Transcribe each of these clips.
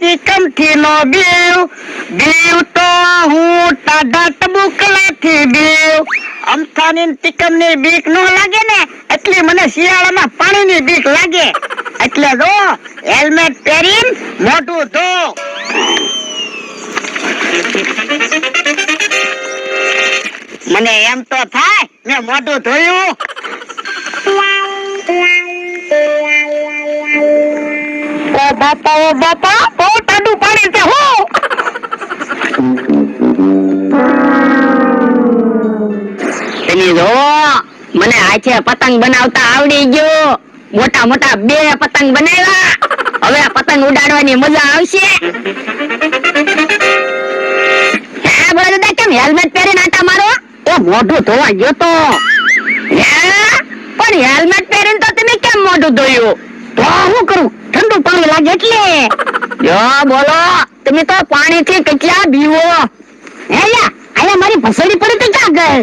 તિકમ થી નો બીવ બીવ તો હું ટાઢા ટબુકલા થી બીવ અમથાની તિકમ ની બીક નો લાગે ને એટલી મને શિયાળામાં પાણીની બીક લાગે એટલે જો હેલ્મેટ પહેરીને મોઢું ધો મને એમ તો થાય મેં મોઢું ધોયું ઓ બાપા બહુ ઠંડુ પાણી છે હો એની જો મને હાથે પતંગ બનાવતા આવડી ગયો મોટા મોટા 2 પતંગ બનાવ્યા હવે આ પતંગ ઉડાડવાની મજા આવશે હે બોલો દાદા કેમ હેલ્મેટ પહેરીને આટા મારો એ મોઢું ધોવા ગયો તો હે પણ હેલ્મેટ પહેરીને તો તમે કેમ મોઢું ધોયું તો હું કરું ઠંડુ પાણી લાગે એટલે જો બોલો તમે તો પાણીથી કેટલા બીવો હે યા આયા મારી ફસડી પડી તો ક્યાં ગઈ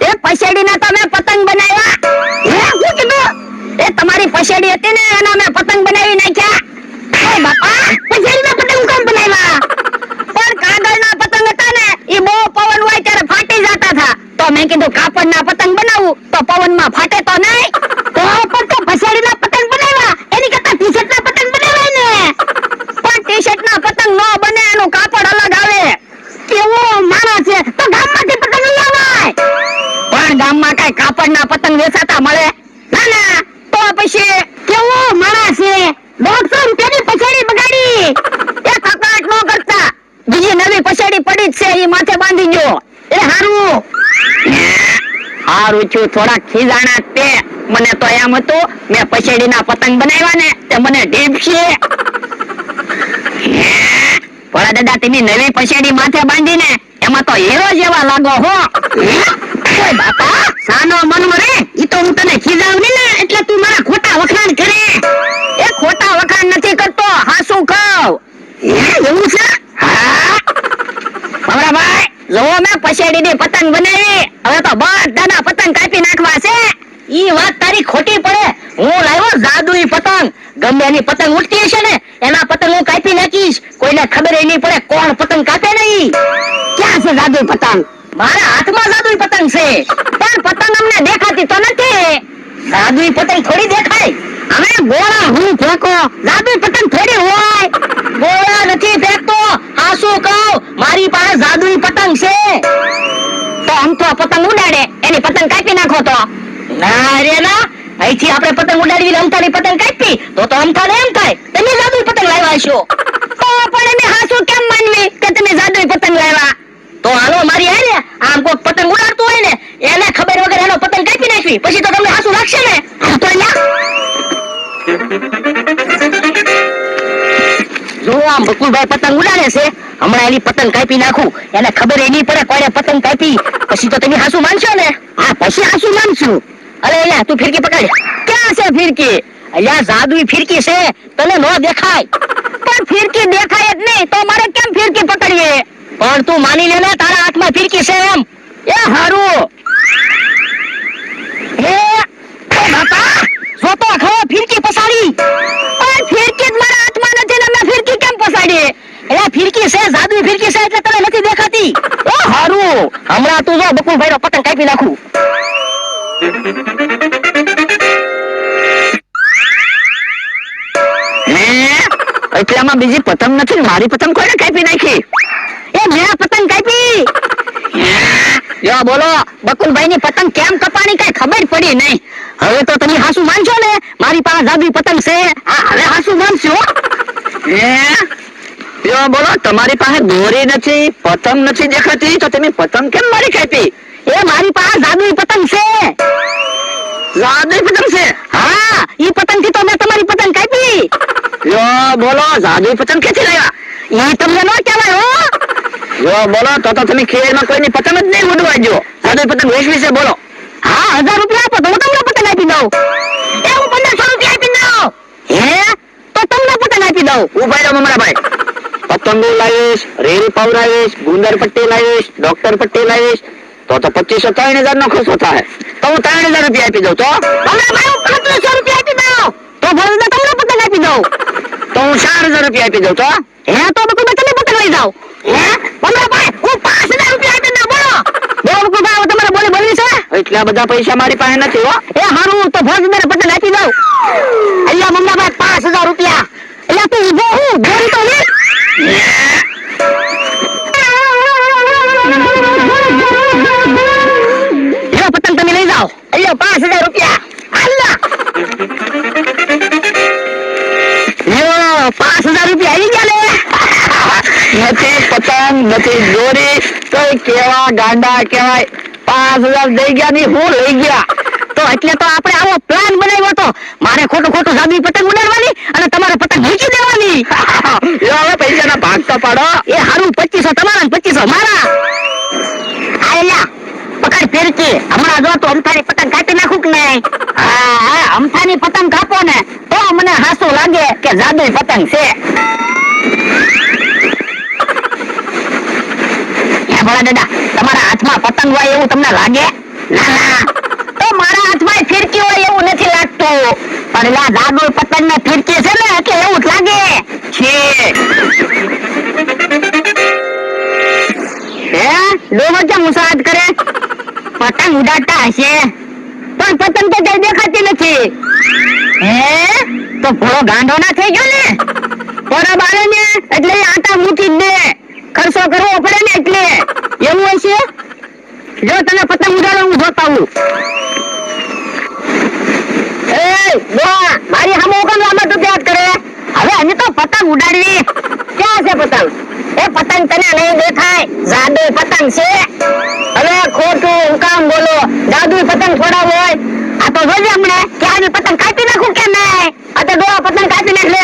એ પસેડીના તો મેં પતંગ બનાવ્યા હે શું કીધું એ તમારી પસેડી હતી ને એના મેં પતંગ બનાવી નાખ્યા એ બાપા પસેડીના પતંગ કેમ બનાવ્યા પણ કાગળના પતંગ હતા ને એ બહુ પવન હોય ત્યારે ફાટી જતા હતા તો મેં કીધું કાપડના પતંગ બનાવું તો પવનમાં ફાટે તો નહીં તો પણ તો પસેડીના પતંગ બનાવ્યા એની કરતા ટી-શર્ટના પતંગ બનાવાય ને પણ ટી-શર્ટના પતંગ નો બને એનું કાપડ અલગ આવે કેવો માણસ છે તો ગામમાંથી પતંગ લઈ આવાય પણ ગામમાં કઈ કાપડના પતંગ વેચાતા મળે ના ના તો પછી કેવો માણસ છે 150 રૂપિયાની પછેડી બગાડી એ કકડાટ નો કરતા બીજી નવી પછેડી પડી જ છે એ માથે બાંધી ગયો એ હારું છું થોડા ખીજાણા તે મને તો એમ હતું મેં પછેડીના પતંગ બનાવ્યા ને તે મને ઢીપશે ભલા દાદા તમે નવી પછેડી માથે બાંધીને એમાં તો હીરો જેવા લાગો હો ઓય બાપા સાનો મન મરે ઈ તો હું તને ખીજાવની ને એટલે તું મારા ખોટા વખાણ કરે એ ખોટા વખાણ નથી કરતો હાસું કહું એવું છે હા બરાબર જો મેં પછેડીની પતંગ બનાવી હવે તો બધાના પતંગ કાપી નાખવા છે ઈ વાત તારી ખોટી પડે હું લાવ્યો જાદુઈ પતંગ ગમે એની પતંગ ઉડતી હશે ને એના પતંગ હું કાપી નાખીશ કોઈને ખબર નહીં પડે કોણ પતંગ કાપે નહીં ક્યાં છે જાદુઈ પતંગ મારા હાથમાં જાદુઈ પતંગ છે પણ પતંગ અમને દેખાતી તો નથી જાદુઈ પતંગ થોડી દેખાય હવે ગોળા હું ફેંકો જાદુઈ પતંગ થોડી હોય ગોળા નથી ફેંકતો આ શું કહું મારી પાસે જાદુઈ પતંગ છે તો આમ તો પતંગ ઉડાડે એની પતંગ કાપી નાખો તો ના રે ના અહીંથી આપણે પતંગ ઉડાડવી અમથાની પતંગ કાપી તો અમથાને એમ થાય તમે જાદુઈ પતંગ લાવ્યા છો તો પણ એને હાસું કેમ માનવી કે તમે જાદુઈ પતંગ લાવ્યા તો હાલો મારી હારે આમ કોઈ પતંગ ઉડાડતું હોય ને એને ખબર વગર એનો પતંગ કાપી નાખવી પછી તો તમને હાસું લાગશે ને તો જો આમ બકુલભાઈ પતંગ ઉડાડે છે હમણાં એની પતંગ કાપી નાખું એને ખબર નહીં પડે કોઈને પતંગ કાપી પછી તો તમે હાસું માનશો ને હા પછી હાસું માનશું અરે અલ્યા તું ફિરકી પકડ ક્યાં છે ફિરકી અલ્યા જાદુઈ ફિરકી છે તને નો દેખાય પણ ફિરકી દેખાય જ નહીં તો મારે કેમ ફિરકી પકડીએ પણ તું માની લે ને તારા હાથમાં ફિરકી છે એમ એ હારું એ બાપા જો તો ખરો ફિરકી પસાડી પણ ફિરકી જ મારા હાથમાં નથી ને મેં ફિરકી કેમ પસાડી એ ફિરકી છે જાદુઈ ફિરકી છે એટલે તને નથી દેખાતી ઓ હારું હમણાં તું જો બકુલભાઈ નો પતંગ કાપી નાખું એટલામાં બીજી પતંગ નથી મારી પતંગ કોઈને કાપી નાખી એ મેં પતંગ કાપી જો બોલો બકુલભાઈ ની પતંગ કેમ કપાણી કઈ ખબર પડી નહીં હવે તો તમે હાસુ માનશો ને મારી પાસે જાદુઈ પતંગ છે હવે હાસુ માનશો જો બોલો તમારી પાસે દોરી નથી પતંગ નથી દેખાતી તો તમે પતંગ કેમ મારી કાપી એ મારી પાસે જાદુઈ પતંગ છે જાદુઈ પતંગ છે હા ઈ પતંગ થી તો મેં તમારી પતંગ કાપી જો બોલો જાદુઈ પતંગ ક્યાંથી લાવ્યા ઈ તમને ન કહેવાય હો જો બોલો તો તમે ખેલમાં કોઈની પતંગ જ નહીં ઉડવા જો જાદુઈ પતંગ વેચવી છે બોલો હા 1000 રૂપિયા આપો તો હું તમને પતંગ આપી દઉં એ હું 1500 રૂપિયા આપી દઉં હે તો તમને પતંગ આપી દઉં ઉભા રહો મારા ભાઈ પતંગો લાવીશ રેલ પવરાવીશ ગુંદર પટ્ટી લાવીશ ડોક્ટર પટ્ટી લાવીશ તો 2500-3000 નો ખર્ચો થાય તો હું 3000 રૂપિયા આપી દઉં તો તમને ભાઈ 1500 રૂપિયા આપી દઉં તો ભલે તમને પતંગ આપી દઉં તો હું 4000 રૂપિયા આપી દઉં તો હે તો બકુભાઈ તમે પતંગ લઈ જાઓ હે બકુભાઈ હું 5000 રૂપિયા આપી દઉં બોલો બકુભાઈ તમારે બોલી બોલવી છે એટલા બધા પૈસા મારી પાસે નથી હો એ હારું તો ભોજદાર પતંગ આપી દઉં અલ્યા મમ્માભાઈ 5000 રૂપિયા અલ્યા તું ઊભો હું બોલી તો લે પતંગ તમે લઈ જાઓ અલ્યો 5000 રૂપિયા અલ્લા યો 5000 રૂપિયા આવી ગયા લે નથી પતંગ નથી દોરી તો કેવા ગાંડા કહેવાય 5000 દઈ ગયા ની હું લઈ ગયા તો એટલે તો આપણે આવો પ્લાન બનાવ્યો હતો મારે ખોટું જાદુઈ પતંગ ઉડાડવાની અને તમારે પતંગ મૂકી દેવાની યો હવે પૈસાના ભાગ તો પાડો એ હારું 2500 તમારા ને 2500 મારા આયલા પકડ ફેરકી હમણાં જો તો અમથાની પતંગ કાપી નાખું કે નહીં હા અમથાની પતંગ કાપો ને તો મને હાસું લાગે કે જાદુઈ પતંગ છે હે ભોળા દાદા તમારા હાથમાં પતંગ હોય એવું તમને લાગે ના તો મારા હાથમાં ફિરકી હોય એવું નથી લાગતું પણ આ જાદુઈ પતંગ ને ફિરકી છે ને એટલે એવું જ લાગે છે હે ડોમર કેમ મુસાદ કરે પતંગ ઉડાડતા હશે પણ પતંગ તો કઈ દેખાતી નથી હે તો ભોળો ગાંડો ના થઈ ગયો ને પરબ આવે ને એટલે આટા મૂકી દે ખર્ચો કરવો પડે ને એટલે એવું હશે જો તને પતંગ ઉડાડો હું જોતાવું એ બોલા મારી સામે કોણ લાંબા તો યાદ કરે હવે અમે તો પતંગ ઉડાડવી ક્યાં છે પતંગ એ પતંગ તને નહીં દેખાય જાદુઈ પતંગ છે હવે ખોટું હું કામ બોલો જાદુઈ પતંગ થોડા હોય આ તો જોજે હમણે કે આની પતંગ કાપી નાખું કે નહીં આ તો ડોળા પતંગ કાપી નાખ લે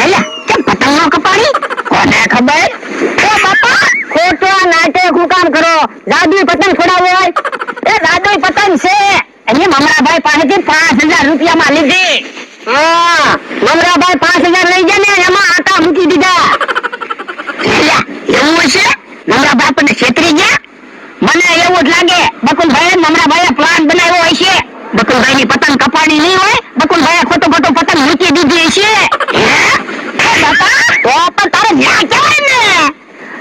એલા કેમ પતંગ નો કપાડી કોને ખબર એ બાપા ખોટો નાટક હું કામ કરો જાદુઈ પતંગ થોડા હોય એ જાદુઈ પતંગ છે અને મમરાભાઈ પાસેથી 5000 રૂપિયામાં લીધી હા મમરાભાઈ 5000 લઈ ગયા ને એમાં આટા મૂકી દીધા એવું છે મમરાભાઈ આપણને છેતરી ગયા મને એવું જ લાગે બકુલભાઈ મમરાભાઈએ પ્લાન બનાવ્યો હોય છે બકુલભાઈ ની પતંગ કપાડી નહીં હોય બકુલભાઈએ ખોટું પતંગ મૂકી દીધી છે હે બાપા તો પણ તારે ન્યા કહેવાય ને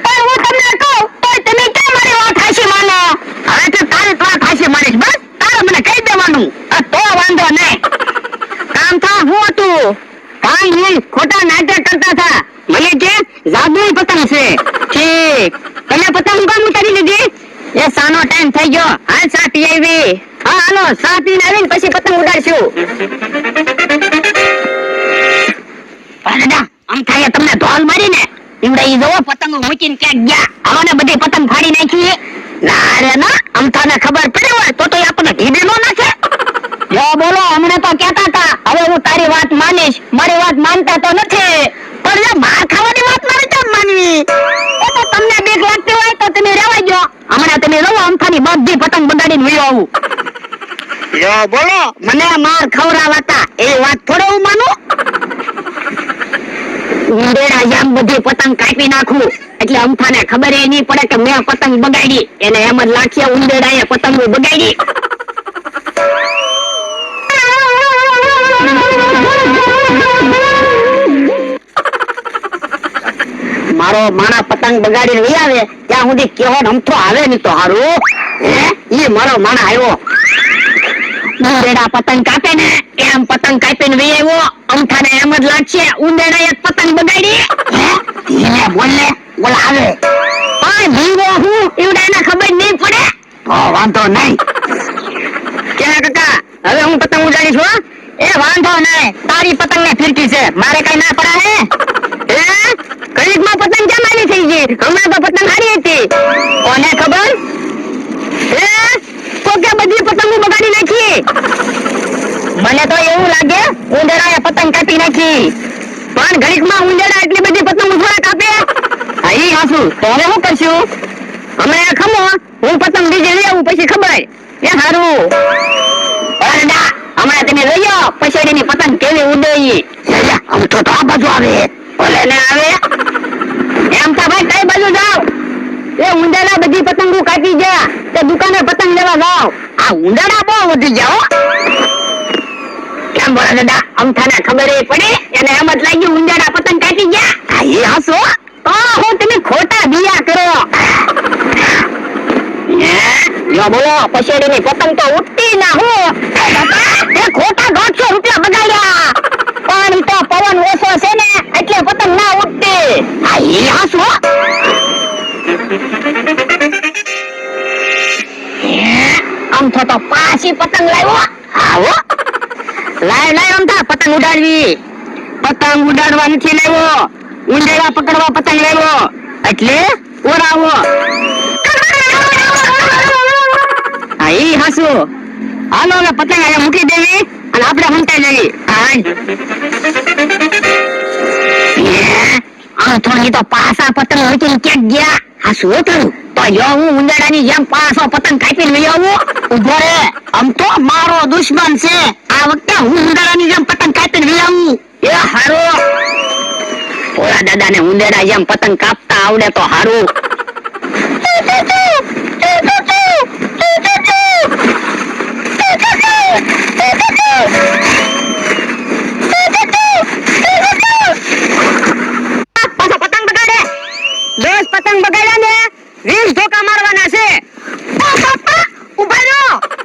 પણ હું તમને કહું તો તમે કેમ મારી વાત હાચી માનો હવે તો તારી વાત હાચી માનીશ બસ તારે મને કહી દેવાનું તો વાંધો નહીં કામ થા હું હતું કાઈ નહીં ખોટા નાટક કરતા હતા મને કે જાદુઈ પતંગ છે ઠીક તમે પતંગ કોણ ઉતારી લીધી એ સાનો ટાઈમ થઈ ગયો હાલ સાટી આવી હા હાલો સાટી આવીને પછી પતંગ ઉડાડશું દાદા આમ થાય તમને ધોલ મારી ને ઈવડે ઈ જોવો પતંગો મૂકીને ક્યાંક ગયા આને બધી પતંગ ફાડી નાખી ના રે ના અમથાને ખબર પડી હોય તો આપણને ઢીબી નો નાખે જો બોલો અમને તો કહેતા હતા હવે હું તારી વાત માનીશ મારી વાત માનતા તો નથી પણ જો માર ખાવાની વાત મારે કેમ માનવી એ તો તમને બીક લાગતી હોય તો તમે રહેવા જો હમણાં તમે રહો અમથાની બધી પતંગ બગાડીને વયો આવું જો બોલો મને માર ખવરાવતા એ વાત થોડો હું માનું ઉંદેડા જેમ બધી પતંગ કાપી નાખું એટલે અમથાને ખબર એ નહીં પડે કે મેં પતંગ બગાડી એને એમ જ લાખીએ ઉંદેડાએ પતંગો બગાડી મારો માણા પતંગ બગાડીને લઈ આવે ત્યાં સુધી કેવો અમથો આવે નહીં તો હારું હે ઈ મારો માણા આવ્યો ઉંદેડા પતંગ કાપે ને એમ પતંગ કાપીને લઈ આવ્યો અમથાને એમ જ લાગશે ઉંદેડાએ પતંગ બગાડી હે ધીમે બોલે બોલ આવે પણ ધીમો હું એવડાને ખબર નહીં પડે તો વાંધો નહીં કે કાકા હવે હું પતંગ ઉડાડીશ હો એ વાંધો નહીં તારી પતંગ ને ફિરકી છે મારે કઈ ના પડાય હે કઈકમાં પતંગ કેમ આવી થઈ ગઈ હમણાં તો પતંગ હારી હતી કોને ખબર હે તો કે બધી પતંગો બગાડી નાખી મને તો એવું લાગે ઉંદરાએ પતંગ કાપી નાખી પણ ઘડીકમાં ઉંદરા એટલી બધી પતંગ થોડા કાપે અહીં હાસુ તો હવે શું કરશું અમે ખમો હું પતંગ બીજે લઈ આવું પછી ખબર એ હારું ઓરડા હમણાં તમે લઈ આવો પછી એની પતંગ કેવી ઉડે આમ તો આ બાજુ આવે ઓલે ને આવે એમ તો ભાઈ કઈ બાજુ જાવ એ ઉંદરા બધી પતંગો કાપી ગયા તે દુકાને પતંગ લેવા જાવ આ ઉંદરા બહુ વધી ગયા કેમ કેમ બોલા દાદા અમથાને ખબર પડી એને એમ જ લાગ્યું ઉંજાડા પતંગ કાપી ગયા આ એ હાસો તો હું તમે ખોટા બિયા કરો યો બોલો પછેડીની પતંગ તો ઉડતી ના હું એ ખોટા 150 રૂપિયા બગાડ્યા પાણી તો પવન ઓછો છે ને એટલે પતંગ ના ઉડતી આ એ હાસો અમથો તો પાછી પતંગ લાવ્યો આવો લાય અમથા પતંગ ઉડાડવી પતંગ ઉડાડવા નથી લાવ્યો ઉંદેડા પકડવા પતંગ લાવ્યો એટલે ઓરાવો આ ઈ હાસુ હાલો હવે પતંગ અહીંયા મૂકી દેવી અને આપણે હંતાઈ જવી આ થોડી તો પાસા પતંગ મૂકીને ક્યાંક ગયા આ શું થયું તો જો હું ઉંદેડાની જેમ પાસો પતંગ કાપીને લઈ આવું ઉભો રે આમ તો મારો દુશ્મન છે આ વખતે હું ઉંદેડાની જેમ પતંગ કાપીને લઈ આવું એ હારો ઓલા દાદાને ઉંદેડા જેમ પતંગ કાપતા આવડે તો હારું પતંગ બગાડે 10 પતંગ બગાડ્યા ને 20 ધોકા મારવાના છે ઉભા રહો